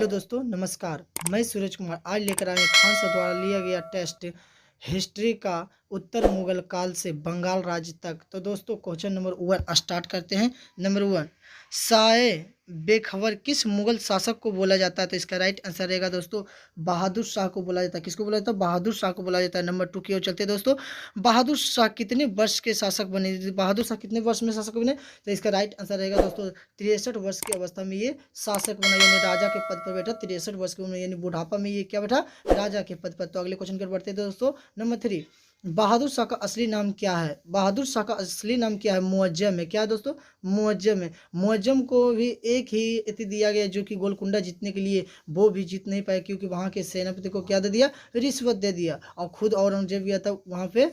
दोस्तों नमस्कार। मैं सूरज कुमार आज लेकर आए खान सर द्वारा लिया गया टेस्ट हिस्ट्री का उत्तर मुगल काल से बंगाल राज्य तक। तो दोस्तों क्वेश्चन नंबर 1 स्टार्ट करते हैं। नंबर 1, साए बेखबर किस मुगल शासक को बोला जाता है? तो इसका राइट आंसर रहेगा दोस्तों बहादुर शाह को बोला जाता है। किसको बोला जाता है? बहादुर शाह को बोला जाता है। नंबर 2 की ओर चलते हैं दोस्तों। बहादुर शाह कितने वर्ष के शासक बने? बहादुर शाह कितने वर्ष में शासक बने? तो इसका राइट आंसर रहेगा दोस्तों 63 वर्ष की अवस्था में ये शासक बना, यानी राजा के पद पर बैठा। 63 वर्ष की उम्र यानी बुढ़ापा में ये क्या बैठा? राजा के पद पर। तो अगले क्वेश्चन की ओर बढ़ते हैं दोस्तों। नंबर 3, बहादुर शाह का असली नाम क्या है? बहादुर शाह का असली नाम क्या है? मुअज्जम है। क्या है दोस्तों? मुअज्जम है। मुअज्जम को भी एक ही इति दिया गया जो कि गोलकुंडा जीतने के लिए वो भी जीत नहीं पाए, क्योंकि वहाँ के सेनापति को क्या दे दिया? रिश्वत दे दिया। और खुद औरंगजेब गया था वहाँ पे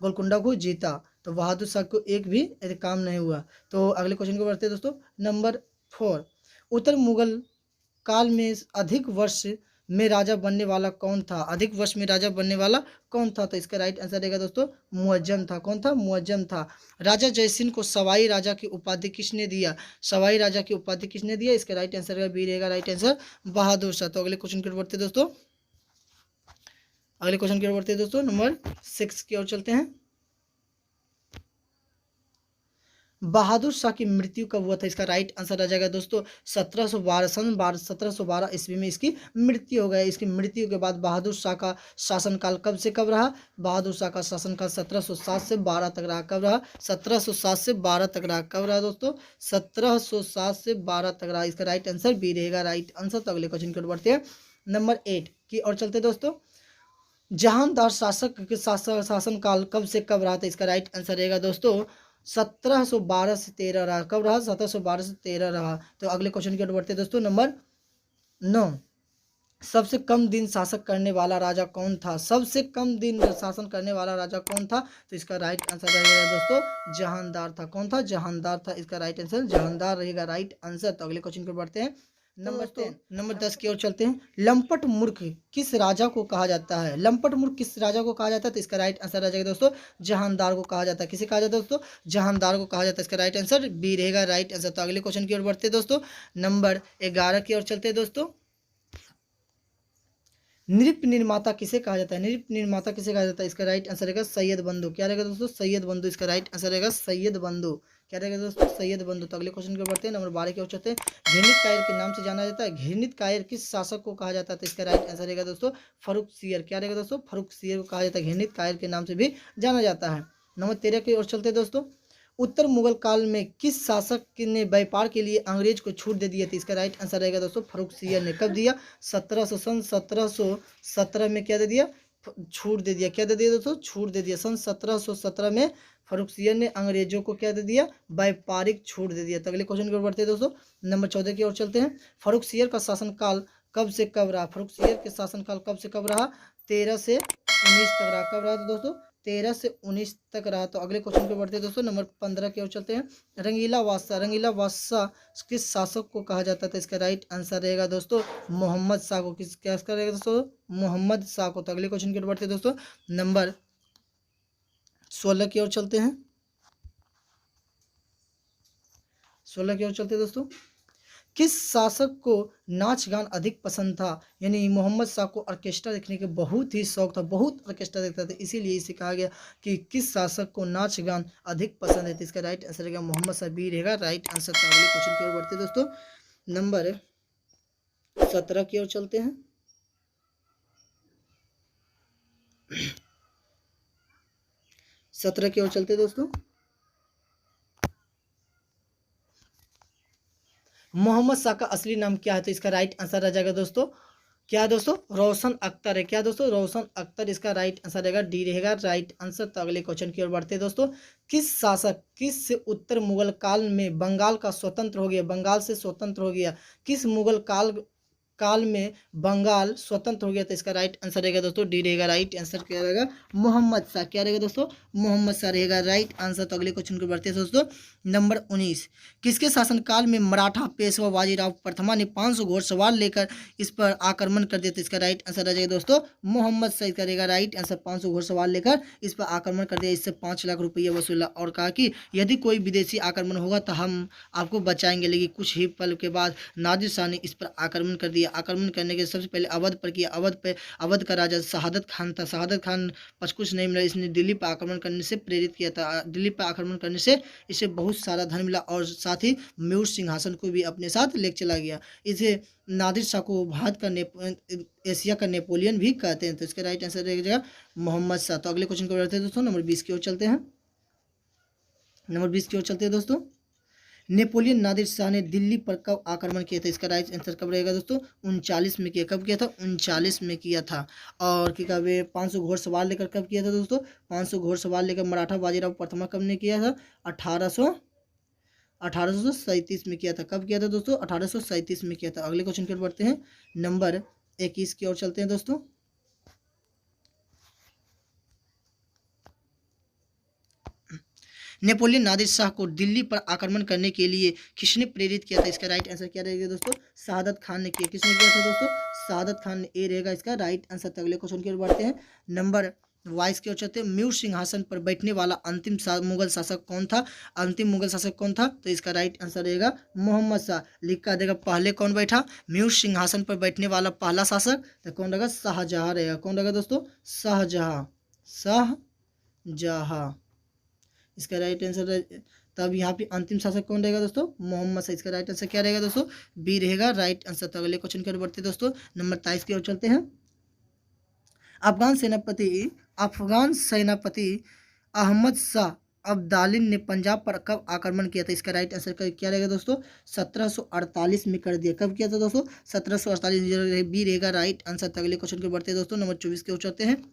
गोलकुंडा को जीता, तो बहादुर शाह को एक भी काम नहीं हुआ। तो अगले क्वेश्चन को बढ़ते हैं दोस्तों। नंबर 4, उत्तर मुगल काल में अधिक वर्ष में राजा बनने वाला कौन था? अधिक वर्ष में राजा बनने वाला कौन था? तो इसका राइट आंसर रहेगा दोस्तों मुअज्जम था। कौन था? मुअज्जम था। राजा जयसिंह को सवाई राजा की उपाधि किसने दिया? सवाई राजा की उपाधि किसने दिया? इसका राइट आंसर रहेगा बी रहेगा राइट आंसर बहादुर शाह। तो अगले क्वेश्चन की ओर बढ़ते हैं दोस्तों। अगले क्वेश्चन की ओर बढ़ते हैं दोस्तों। नंबर 6 की ओर चलते हैं। बहादुर शाह की मृत्यु कब हुआ था? इसका राइट आंसर आ जाएगा दोस्तों 1712 1712 ईस्वी में इसकी मृत्यु हो गई। इसकी मृत्यु के बाद बहादुर शाह का शासनकाल कब से कब रहा? बहादुर शाह का शासनकाल 1707 से 12 तक रहा। कब रहा? 1707 से 12 तक रहा। कब रहा दोस्तों? 1707 से 12 तक रहा। इसका राइट आंसर बी रहेगा राइट आंसर। तो अगले क्वेश्चन की ओर बढ़ते हैं। नंबर 8 की ओर चलते दोस्तों। जहांदार शासक के शासनकाल कब से कब रहा था? इसका राइट आंसर रहेगा दोस्तों 1712 से 13 रहा। कब रहा? 1712 से 13 रहा। तो अगले क्वेश्चन की ओर बढ़ते हैं दोस्तों। नंबर 9, सबसे कम दिन शासक करने वाला राजा कौन था? सबसे कम दिन शासन करने वाला राजा कौन था? तो इसका राइट आंसर रहेगा दोस्तों जहांदार था। कौन था? जहांदार था। इसका राइट आंसर जहांदार रहेगा राइट आंसर। तो अगले क्वेश्चन की ओर बढ़ते हैं। नंबर 10 नंबर 10 की ओर चलते हैं। लंपट मूर्ख किस राजा को कहा जाता है? लंपट मूर्ख किस राजा को कहा जाता है? तो इसका राइट आंसर आ जाएगा दोस्तों जहांदार को कहा जाता है। किसे कहा जाता है दोस्तों? जहांदार को कहा जाता है। इसका राइट आंसर बी रहेगा राइट आंसर। तो अगले क्वेश्चन की ओर बढ़ते हैं दोस्तों। नंबर 11 की ओर चलते हैं दोस्तों। नृप निर्माता किसे कहा जाता है? नृप निर्माता किसे कहा जाता है? इसका राइट आंसर रहेगा सैयद बंधु। क्या रहेगा दोस्तों? सैयद बंधु। इसका राइट आंसर रहेगा सैयद बंधु। क्या रहेगा दोस्तों? सैयद बंधु। तो अगले क्वेश्चन को बढ़ते हैं। नंबर 12 की ओर चलते हैं। घृणित कायर के नाम से जाना जाता है। घृणित कायर किस शासक को कहा जाता है? तो इसका राइट आंसर रहेगा दोस्तों फर्रुखसियर। क्या रहेगा दोस्तों? फर्रुखसियर को कहा जाता है। घृणित कायर के नाम से भी जाना जाता है। नंबर 13 की ओर चलते हैं दोस्तों। उत्तर मुगल काल में किस शासक ने व्यापार के लिए अंग्रेज को छूट दे दी थी? इसका राइट आंसर रहेगा दोस्तों फर्रुखसियर ने। कब दिया? 1717 में क्या दे दिया? छूट दे दिया। क्या दे दिया दोस्तों? छूट दे दिया। सन 1717 में फर्रुखसियर ने अंग्रेजों को क्या दे दिया? व्यापारिक छूट दे दिया। तो अगले क्वेश्चन की ओर बढ़ते हैं दोस्तों। नंबर 14 की ओर चलते हैं। फर्रुखसियर का शासनकाल कब से कब रहा? फर्रुखसियर के शासनकाल कब से कब रहा? 13 से 19 तक रहा। कब रहा था दोस्तों? 13 से 19 तक रहा। तो अगले क्वेश्चन पे बढ़ते हैं दोस्तों। नंबर 15 की ओर चलते हैं। रंगीला बादशाह, रंगीला बादशाह किस शासक को कहा जाता था? इसका राइट आंसर रहेगा दोस्तों मोहम्मद शाह को। किस क्या इसका रहेगा दोस्तों? मोहम्मद शाह को। तो अगले क्वेश्चन की ओर बढ़ते हैं दोस्तों। नंबर 16 की ओर चलते हैं। 16 की ओर चलते हैं दोस्तों। किस शासक को नाच गान अधिक पसंद था? यानी मोहम्मद शाह को ऑर्केस्ट्रा देखने के बहुत ही शौक था, बहुत ऑर्केस्ट्रा देखता था, इसीलिए इसे कहा गया कि किस शासक को नाच गान अधिक पसंद है। तो इसका राइट आंसर रहेगा मोहम्मद शाह बी रहेगा राइट आंसर। तो अगले क्वेश्चन की ओर बढ़ते दोस्तों। नंबर 17 की ओर चलते हैं। 17 की ओर चलते दोस्तों। मोहम्मद शाह का असली नाम क्या है? तो इसका राइट आंसर आ जाएगा दोस्तों क्या है दोस्तों? रोशन अख्तर है। क्या दोस्तों? रोशन अख्तर। इसका राइट आंसर रहेगा डी रहेगा राइट आंसर। तो अगले क्वेश्चन की ओर बढ़ते हैं दोस्तों। किस शासक किस उत्तर मुगल काल में बंगाल का स्वतंत्र हो गया? बंगाल से स्वतंत्र हो गया? किस मुगल काल काल में बंगाल स्वतंत्र हो गया था? इसका राइट आंसर रहेगा दोस्तों डी रहेगा। राइट आंसर क्या रहेगा? मोहम्मद शाह। क्या रहेगा दोस्तों? मोहम्मद शाह रहेगा राइट आंसर। तो अगले क्वेश्चन को बढ़ते हैं दोस्तों। नंबर 19, किसके शासनकाल में मराठा पेशवा बाजीराव प्रथमा ने 500 घोड़सवार लेकर इस पर आक्रमण कर दिया था? इसका राइट आंसर आ जाएगा दोस्तों मोहम्मद शाह करेगा राइट आंसर। 500 घोड़सवार लेकर इस पर आक्रमण कर दिया, इससे 5 लाख रुपया वसूला और कहा कि यदि कोई विदेशी आक्रमण होगा तो हम आपको बचाएंगे। लेकिन कुछ ही पल के बाद नादिर शाह ने इस पर आक्रमण कर दिया। आक्रमण करने के सबसे पहले अवध पर किया। अवध का राजा शहादत खान था। शहादत खान पर कुछ नहीं मिला, इसने दिल्ली पर आक्रमण करने से प्रेरित किया था। दिल्ली पर आक्रमण करने से इसे बहुत सारा धन मिला और साथ ही म्यूर सिंहासन को भी अपने साथ ले चला गया। इसे नादिर शाह को भारत का एशिया का नेपोलियन भी कहते हैं। तो इसका राइट आंसर रहेगा मोहम्मद शाह। तो अगले क्वेश्चन को बढ़ते हैं दोस्तों। नंबर 20 की ओर चलते हैं। नंबर 20 की ओर चलते हैं दोस्तों। नेपोलियन नादिर शाह ने दिल्ली पर कब आक्रमण किया था? इसका राइट आंसर कब रहेगा दोस्तों? 39 में किया। कब किया था? 39 में किया था। और क्या कहते 500 घोड़सवार लेकर कब किया था दोस्तों? 500 घोड़सवार लेकर मराठा बाजीराव प्रथमा कब ने किया था? 1837 में किया था। कब किया था दोस्तों? 1837 में किया था। अगले क्वेश्चन की ओर बढ़ते हैं। नंबर 21 की ओर चलते हैं दोस्तों। नेपोलियन नादिर शाह को दिल्ली पर आक्रमण करने के लिए किसने प्रेरित किया था? इसका राइट आंसर क्या रहेगा दोस्तों? शहादत खान ने किया। किसने किया था दोस्तों? शहादत खान ने। ए रहेगा इसका राइट आंसर। तो अगले क्वेश्चन की ओर बढ़ते हैं। नंबर 22 की ओर चलते हैं। म्यूर सिंहासन पर बैठने वाला अंतिम मुगल शासक कौन था? अंतिम मुगल शासक कौन था? तो इसका राइट आंसर रहेगा मोहम्मद शाह। लिखा देगा पहले कौन बैठा? म्यूर सिंहासन पर बैठने वाला पहला शासक तो कौन रहेगा? शाहजहां रहेगा। कौन रहेगा दोस्तों? शाहजहां। शाहजहां इसका राइट आंसर। तब यहाँ पे अंतिम शासक कौन रहेगा दोस्तों? मोहम्मद शाह। इसका राइट आंसर क्या रहेगा दोस्तों? बी रहेगा राइट आंसर। तो अगले क्वेश्चन की ओर बढ़ते हैं दोस्तों। नंबर 23 की ओर चलते हैं। अफगान सेनापति अहमद शाह अब्दाली ने पंजाब पर कब आक्रमण किया था? इसका राइट आंसर क्या रहेगा दोस्तों? 1748 में कर दिया। कब किया था दोस्तों? 1748। बी रहेगा राइट आंसर। तो अगले क्वेश्चन की ओर बढ़ते हैं दोस्तों। नंबर 24 की ओर चलते हैं।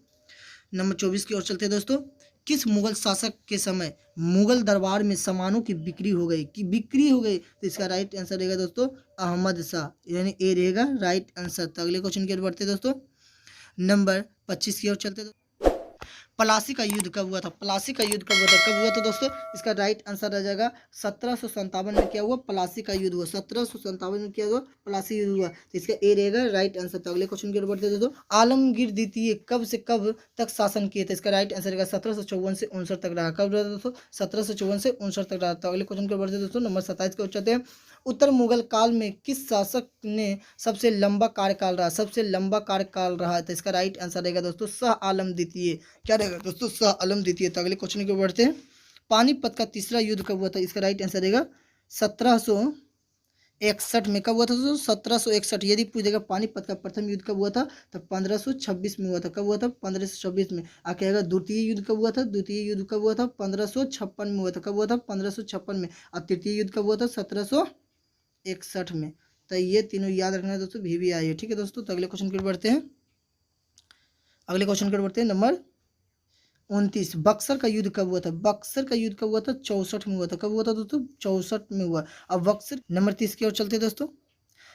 नंबर 24 की ओर चलते हैं दोस्तों। किस मुगल शासक के समय मुगल दरबार में सामानों की बिक्री हो गई? तो इसका राइट आंसर रहेगा दोस्तों अहमद शाह, यानी ए रहेगा राइट आंसर। तो अगले क्वेश्चन की ओर बढ़ते हैं दोस्तों। नंबर 25 की ओर चलते हैं। प्लासी का युद्ध कब हुआ था? प्लासी का युद्ध कब हुआ था दोस्तों? इसका राइट आंसर आ जाएगा 1757 में क्या हुआ? प्लासी का युद्ध हुआ। 1757 में क्या हुआ? प्लासी युद्ध हुआ। तो इसका ए रहेगा राइट आंसर। तो अगले क्वेश्चन की ओर बढ़ते हैं दोस्तों। आलमगीर द्वितीय कब से कब तक शासन किए थे? इसका राइट आंसर रहेगा 1754 से 59 तक रहा। कब रहा दोस्तों? 1754 से 59 तक रहा। तो अगले क्वेश्चन की ओर बढ़ते हैं दोस्तों। नंबर 27 की ओर चलते हैं। उत्तर मुगल काल में किस शासक ने सबसे लंबा कार्यकाल रहा? सबसे लंबा कार्यकाल रहा। तो इसका राइट आंसर रहेगा दोस्तों शाह आलम द्वितीय। क्या रहेगा दोस्तों? शाह आलम द्वितीय। तो अगले क्वेश्चन की ओर बढ़ते हैं। पानीपत का तीसरा युद्ध कब हुआ था? इसका राइट आंसर रहेगा 1761 में। कब हुआ था दोस्तों? 1761। यदि पूछेगा पानीपत का प्रथम युद्ध कब हुआ था तो 1526 में हुआ था। कब हुआ था? 1526 में। आ कहेगा द्वितीय युद्ध कब हुआ था? द्वितीय युद्ध कब हुआ था? 1556 में हुआ था। कब हुआ था? 1556 में। और तृतीय युद्ध कब हुआ था? 1761 में। तो ये तीनों याद रखना है दोस्तों, भी आई है। ठीक है दोस्तों। तो अगले क्वेश्चन की ओर बढ़ते हैं। अगले क्वेश्चन की ओर बढ़ते हैं। नंबर 29, बक्सर का युद्ध कब हुआ था? बक्सर का युद्ध कब हुआ था? 64 में हुआ था। कब हुआ था दोस्तों? 64 में हुआ। अब बक्सर। नंबर 30 की ओर चलते हैं दोस्तों।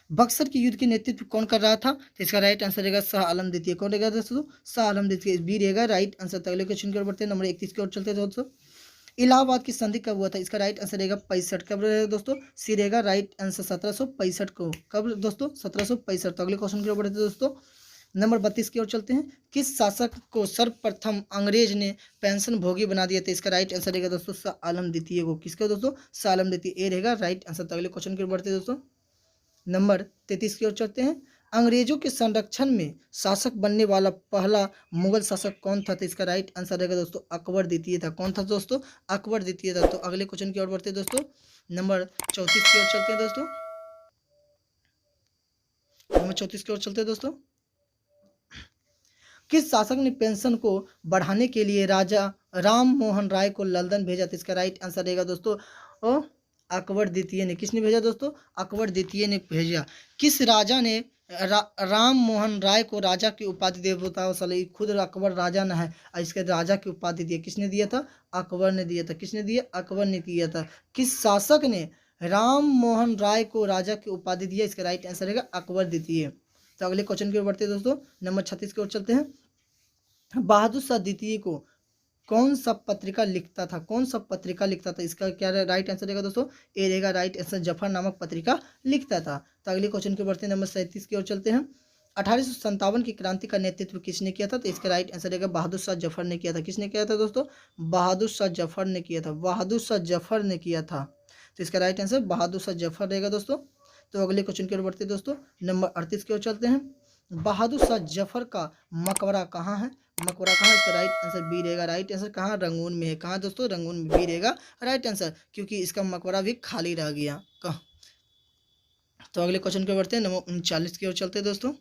बक्सर के युद्ध के नेतृत्व कौन कर रहा था? तो इसका राइट आंसर रहेगा शाह आलम द्वितीय। कौन रहेगा दोस्तों? शाह आलम द्वितीय। बी रहेगा राइट आंसर। तो अगले क्वेश्चन की ओर बढ़ते हैं। नंबर 31 की ओर चलते हैं दोस्तों। इलाहाबाद की संधि कब हुआ था? इसका राइट आंसर रहेगा 65। कब रहेगा दोस्तों? सी रहेगा राइट आंसर 1765 को। कब दोस्तों? 1765। तो अगले क्वेश्चन की ओर बढ़ते हैं दोस्तों। नंबर 32 की ओर चलते हैं। किस शासक को सर्वप्रथम अंग्रेज ने पेंशन भोगी बना दिया था? इसका राइट आंसर रहेगा दोस्तों शाह आलम द्वितीय को। किसका दोस्तों? शाह आलम द्वितीय। ए रहेगा राइट आंसर। तो अगले क्वेश्चन की ओर बढ़ते हैं दोस्तों। नंबर 33 की ओर चलते हैं। अंग्रेजों के संरक्षण में शासक बनने वाला पहला मुगल शासक कौन था? तो इसका राइट आंसर रहेगा दोस्तों अकबर द्वितीय था। कौन था दोस्तों? अकबर द्वितीय था। तो अगले क्वेश्चन की ओर बढ़ते हैं दोस्तों। नंबर 34 की ओर चलते हैं दोस्तों। नंबर 34 की ओर चलते हैं दोस्तों। किस शासक ने पेंशन को बढ़ाने के लिए राजा राम मोहन राय को लंदन भेजा था? इसका राइट आंसर रहेगा दोस्तों अकबर द्वितीय ने। किसने भेजा दोस्तों? अकबर द्वितीय ने भेजा। किस राजा ने राम मोहन राय को राजा की उपाधि दे? बताओ साले, खुद अकबर राजा न है और इसके राजा की उपाधि दी। किसने दिया था? अकबर ने दिया था। किसने दिया? अकबर ने दिया था। किस शासक ने राम मोहन राय को राजा की उपाधि दिया, इसका राइट आंसर रहेगा अकबर द्वितीय। तो अगले क्वेश्चन की ओर बढ़ते हैं दोस्तों, नंबर 36 की ओर चलते हैं। बहादुर शाह द्वितीय को कौन सा पत्रिका लिखता था, कौन सा पत्रिका लिखता था, इसका क्या राइट आंसर रहेगा दोस्तों, ए रहेगा राइट आंसर, जफर नामक पत्रिका लिखता था। तो अगले क्वेश्चन की ओर बढ़ते हैं, नंबर 37 की ओर चलते हैं। 1857 की क्रांति का नेतृत्व किसने किया था, तो इसका राइट आंसर रहेगा बहादुर शाह जफर ने किया था। किसने किया था दोस्तों, बहादुर शाह जफर ने किया था, बहादुर शाह जफर ने किया था। तो इसका राइट आंसर बहादुर शाह जफर रहेगा दोस्तों। तो अगले क्वेश्चन की ओर बढ़ते हैं दोस्तों, नंबर 38 की ओर चलते हैं। बहादुर शाह जफर का मकबरा कहाँ है, मकबरा कहाँ, इसका राइट आंसर बी रहेगा राइट आंसर, कहाँ, रंगून में है। कहाँ दोस्तों, रंगून में, बी रहेगा राइट आंसर, क्योंकि इसका मकबरा भी खाली रह गया। कहाँ। तो अगले क्वेश्चन की ओर बढ़ते हैं, नंबर 39 की ओर चलते हैं दोस्तों।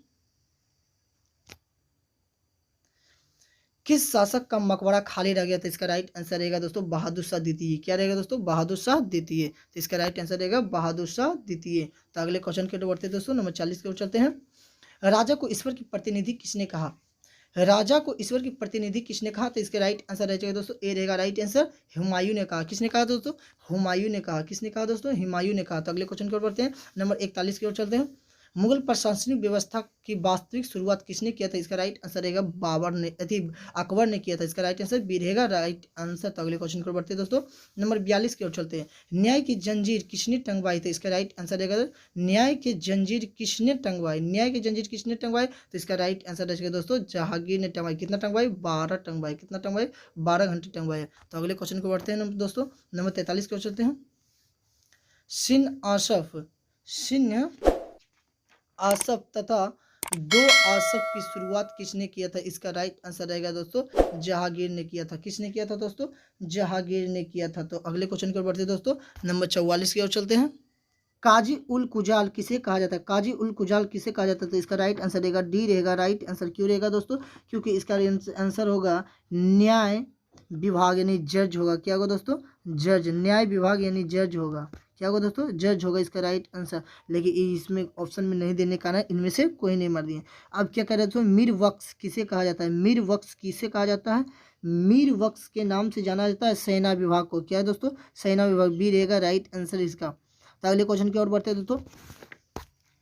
किस शासक का मकबरा खाली रह गया था, इसका राइट आंसर रहेगा दोस्तों बहादुर शाह द्वितीय। क्या रहेगा दोस्तों, बहादुर शाह द्वितीय। तो इसका राइट आंसर रहेगा बहादुर शाह द्वितीय। तो अगले क्वेश्चन की ओर बढ़ते हैं दोस्तों, नंबर 40 की ओर चलते हैं। राजा को ईश्वर की प्रतिनिधि किसने कहा, राजा को ईश्वर की प्रतिनिधि किसने कहा, तो इसके राइट आंसर रह जाएगा दोस्तों, ए रहेगा राइट आंसर, हुमायूं ने कहा। किसने कहा दोस्तों, हुमायूं ने कहा। किसने कहा दोस्तों, हुमायूं ने कहा। तो अगले क्वेश्चन की ओर बढ़ते हैं, नंबर 41 की ओर चलते हैं। मुगल प्रशासनिक व्यवस्था की वास्तविक शुरुआत किसने किया था, इसका राइट आंसर रहेगा बाबर ने, अकबर ने किया था। इसका राइट आंसर बी रहेगा राइट आंसर। तो अगले क्वेश्चन की ओर बढ़ते हैं दोस्तों, नंबर 42 की ओर चलते हैं। न्याय की जंजीर किसने टंगवाई थी, इसका राइट आंसर रहेगा न्याय की जंजीर किसने टंगवाई, न्याय की जंजीर किसने टंगवाई, तो इसका राइट आंसर रहेगा दोस्तों जहांगीर ने टंगवाई। कितना टंगवाई, 12 टंगवाई। कितना टंगवाई, 12 घंटे टंगवाए। तो अगले क्वेश्चन को बढ़ते हैं दोस्तों, नंबर 43 की ओर चलते हैं। सिन्ह आसफ तथा दो आसफ की शुरुआत किसने किया था, इसका राइट आंसर रहेगा दोस्तों जहांगीर ने किया था। किसने किया था दोस्तों, जहांगीर ने किया था। तो अगले क्वेश्चन की ओर बढ़ते हैं दोस्तों, नंबर 44 की ओर चलते हैं। काजी उल कुजाल किसे कहा जाता है, काजी उल कुजाल किसे कहा जाता है, तो इसका राइट आंसर रहेगा डी रहेगा राइट आंसर। क्यों रहेगा दोस्तों, क्योंकि इसका आंसर होगा न्याय विभाग यानी जज होगा। क्या होगा दोस्तों, जज, न्याय विभाग यानी जज होगा। क्या होगा दोस्तों, जज होगा इसका राइट आंसर। लेकिन इसमें ऑप्शन में नहीं देने का कारण इनमें से कोई नहीं मर दिए। अब क्या कह रहे थे, मीर वक्स किसे कहा जाता है, मीर वक्स किसे कहा जाता है, मीर वक्स के नाम से जाना जाता है सेना विभाग को। क्या है दोस्तों, सेना विभाग, बी रहेगा राइट आंसर इसका। तो अगले क्वेश्चन की ओर बढ़ते हैं दोस्तों,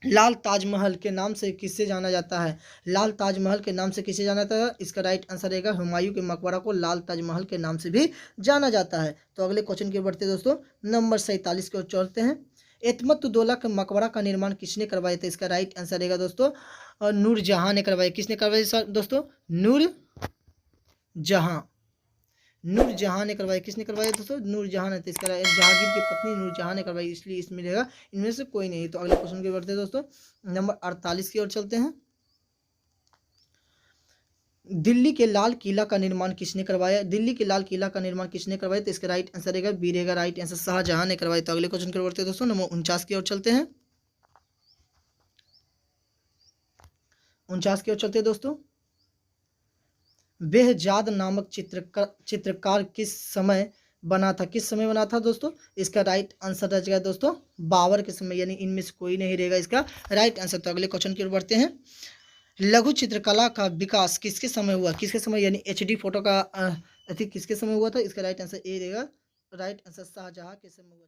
लाल ताजमहल के नाम से किससे जाना जाता है, लाल ताजमहल के नाम से किसे जाना जाता है, इसका राइट आंसर रहेगा हुमायूं के मकबरा को लाल ताजमहल के नाम से भी जाना जाता है। तो अगले क्वेश्चन की बढ़ते दोस्तों, नंबर 47 की ओर चलते हैं। एतमतुद्दौला के मकबरा का निर्माण किसने करवाया था, इसका राइट आंसर रहेगा दोस्तों नूरजहां ने करवाया। किसने करवाया दोस्तों, नूरजहां, नूरजहां ने करवाई। किसने करवाई दोस्तों, नूरजहां ने। तो इसका जहांगीर की पत्नी नूरजहां ने करवाई, इसलिए इसमें रहेगा इनमें से कोई नहीं। तो अगले क्वेश्चन की बढ़ते हैं दोस्तों, नंबर 48 की ओर चलते हैं। दिल्ली के लाल किला का निर्माण किसने करवाया, दिल्ली के लाल किला का निर्माण किसने करवाया, तो इसका राइट आंसर रहेगा बी रहेगा राइट आंसर, शाहजहां ने करवाया। तो अगले क्वेश्चन की ओर बढ़ते हैं दोस्तों, नंबर 49 की ओर चलते हैं। 49 की ओर चलते हैं दोस्तों। बेहजाद नामक चित्रकार किस समय बना था, किस समय बना था दोस्तों, इसका राइट आंसर रह जाएगा दोस्तों बाबर के समय, यानी इनमें से कोई नहीं रहेगा इसका राइट आंसर। तो अगले क्वेश्चन की ओर बढ़ते हैं। लघु चित्रकला का विकास किसके समय हुआ, किसके समय, यानी HD फोटो का किसके समय हुआ था, इसका राइट आंसर ए रहेगा राइट आंसर, शाहजहां के समय हुआ।